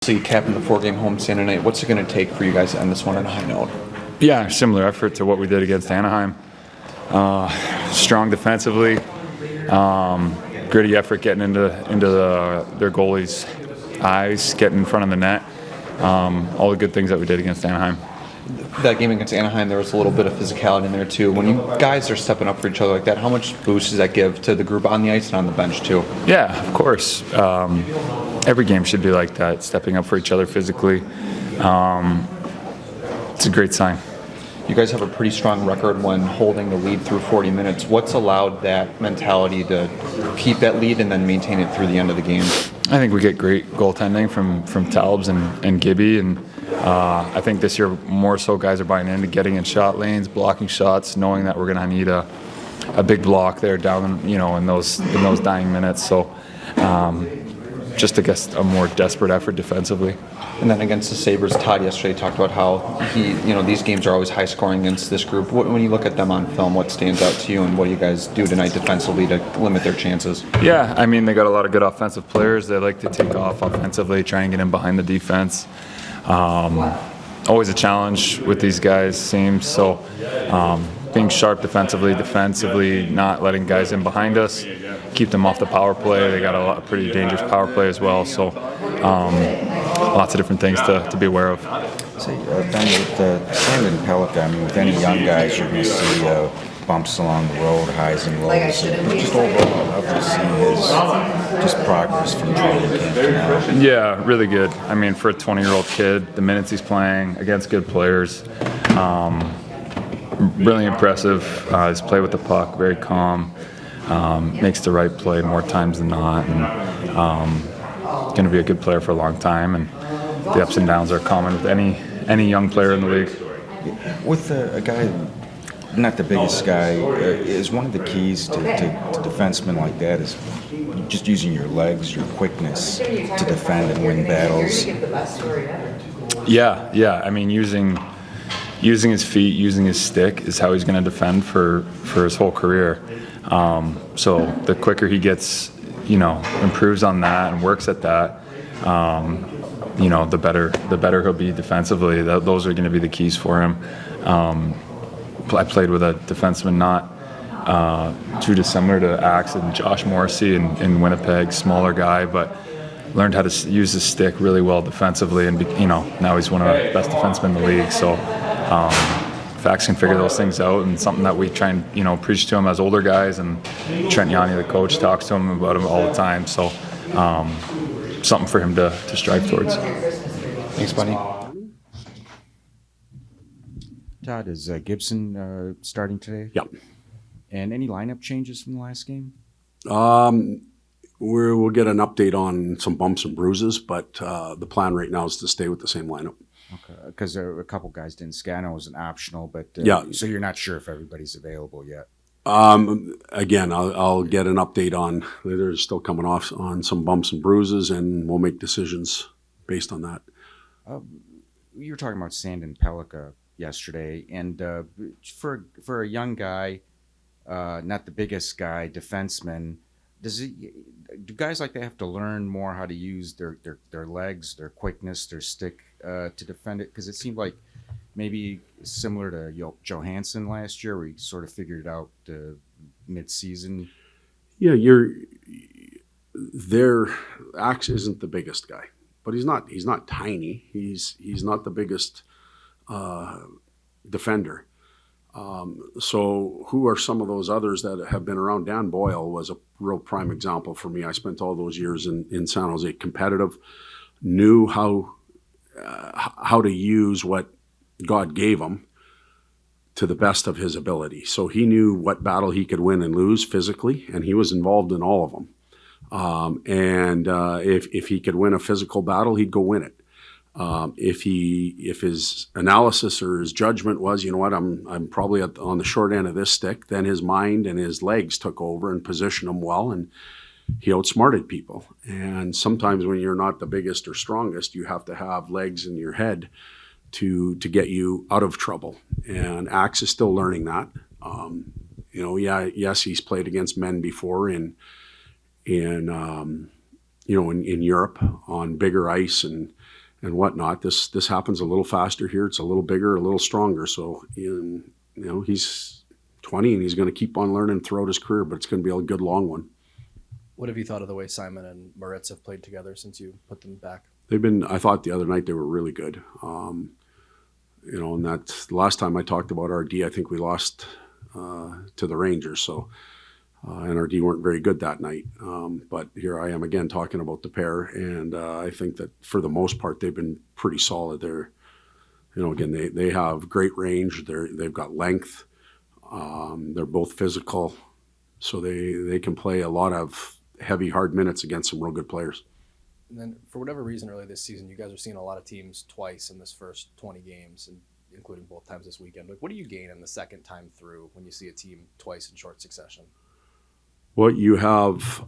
So you capping the 4-game homestand tonight. What's it going to take for you guys to end this one on a high note? Yeah, similar effort to what we did against Anaheim. Strong defensively, gritty effort getting into their goalies' eyes, getting in front of the net. All the good things that we did against Anaheim. That game against Anaheim, there was a little bit of physicality in there too. When you guys are stepping up for each other like that, how much boost does that give to the group on the ice and on the bench too? Yeah, of course. Every game should be like that, stepping up for each other physically. It's a great sign. You guys have a pretty strong record when holding the lead through 40 minutes. What's allowed that mentality to keep that lead and then maintain it through the end of the game? I think we get great goaltending from Talbs and Gibby, and I think this year more so guys are buying into getting in shot lanes, blocking shots, knowing that we're going to need a big block there down, in those dying minutes. So just I guess a more desperate effort defensively. And then against the Sabres, Todd yesterday talked about how these games are always high scoring against this group. When you look at them on film, what stands out to you, and what do you guys do tonight defensively to limit their chances? Yeah, I mean, they got a lot of good offensive players. They like to take off offensively, try and get in behind the defense. Always a challenge with these guys, seems. So being sharp defensively, not letting guys in behind us, keep them off the power play. They got a pretty dangerous power play as well. So lots of different things to be aware of. So, Ben, with Sand and Pellica, I mean, with any young guys, you're going to see bumps along the road, highs and lows. But just overall, I'd love to see his just progress from training camp to now. Yeah, really good. I mean, for a 20-year-old kid, the minutes he's playing against good players, really impressive. His play with the puck, very calm, makes the right play more times than not, and going to be a good player for a long time. And the ups and downs are common with any young player in the league. With a guy, not the biggest guy, is one of the keys to defensemen like that is just using your legs, your quickness to defend and win battles. Yeah. I mean, using his feet, using his stick is how he's going to defend for his whole career. So the quicker he gets, improves on that and works at that, the better he'll be defensively. Those are going to be the keys for him. I played with a defenseman not too dissimilar to Axe and Josh Morrissey in Winnipeg, smaller guy, but learned how to use his stick really well defensively, and now he's one of the best defensemen in the league. So if Axe can figure those things out, and something that we try and preach to him as older guys, and Trent Yanni, the coach, talks to him about him all the time. So something for him to strive towards. Thanks, buddy. Todd, is Gibson starting today? Yep. And any lineup changes from the last game? We'll get an update on some bumps and bruises, but the plan right now is to stay with the same lineup. Okay, because a couple guys didn't scan. It was an optional, but yeah. So you're not sure if everybody's available yet. Again, I'll get an update on. They're still coming off on some bumps and bruises, and we'll make decisions based on that. You were talking about Sand and Pellica yesterday, and for a young guy, not the biggest guy, defenseman, do guys like that have to learn more how to use their legs, their quickness, their stick to defend it? Because it seemed like maybe similar to Johansson last year, where he sort of figured it out mid-season. Yeah, their Axe isn't the biggest guy, but he's not tiny. He's not the biggest defender. So who are some of those others that have been around? Dan Boyle was a real prime example for me. I spent all those years in San Jose, competitive, knew how to use what God gave him to the best of his ability. So he knew what battle he could win and lose physically, and he was involved in all of them. If he could win a physical battle, he'd go win it. If his analysis or his judgment was, I'm probably on the short end of this stick, then his mind and his legs took over and positioned him well, and he outsmarted people. And sometimes when you're not the biggest or strongest, you have to have legs in your head to get you out of trouble. And Axe is still learning that. Yes, he's played against men before in Europe on bigger ice, and and whatnot. This happens a little faster here. It's a little bigger, a little stronger. So, he's 20 and he's going to keep on learning throughout his career, but it's going to be a good long one. What have you thought of the way Simon and Moritz have played together since you put them back? I thought the other night they were really good. And that the last time I talked about RD, I think we lost to the Rangers. So, and RD weren't very good that night. But here I am again talking about the pair, and I think that for the most part they've been pretty solid. They're, again, they have great range. They've got length. They're both physical, so they can play a lot of heavy, hard minutes against some real good players. And then, for whatever reason, early this season, you guys are seeing a lot of teams twice in this first 20 games, and including both times this weekend. Like, what do you gain in the second time through when you see a team twice in short succession? Well, you have,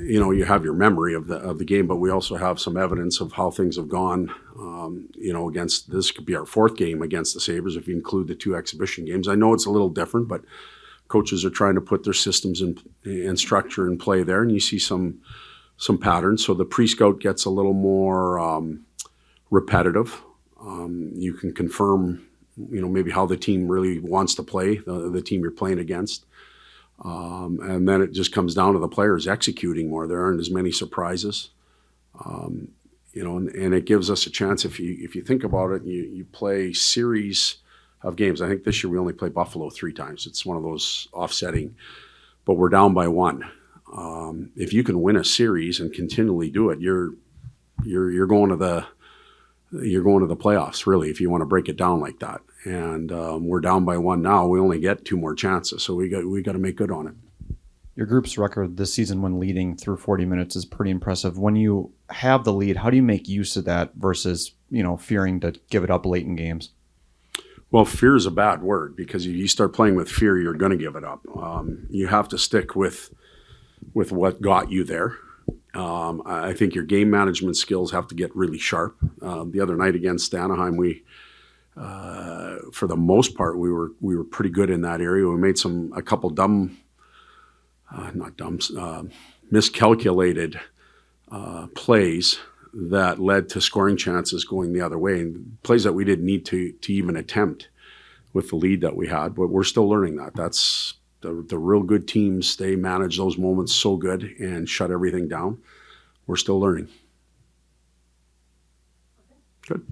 you have your memory of the game, but we also have some evidence of how things have gone. Against this could be our fourth game against the Sabres if you include the 2 exhibition games. I know it's a little different, but coaches are trying to put their systems and structure in play there, and you see some patterns. So the pre-scout gets a little more repetitive. You can confirm, maybe how the team really wants to play, the team you're playing against. And then it just comes down to the players executing more. There aren't as many surprises. And it gives us a chance. If you think about it, you play series of games. I think this year we only play Buffalo 3 times. It's one of those offsetting, but we're down by 1. If you can win a series and continually do it, you're going to the playoffs, really, if you want to break it down like that. And we're down by 1 now. We only get 2 more chances, so we got to make good on it. Your group's record this season when leading through 40 minutes is pretty impressive. When you have the lead, how do you make use of that versus, fearing to give it up late in games? Well, fear is a bad word, because if you start playing with fear, you're going to give it up. You have to stick with what got you there. I think your game management skills have to get really sharp. The other night against Anaheim, we, for the most part, we were pretty good in that area. We made a couple miscalculated plays that led to scoring chances going the other way, and plays that we didn't need to even attempt with the lead that we had. But we're still learning that. That's the real good teams. They manage those moments so good and shut everything down. We're still learning. Good.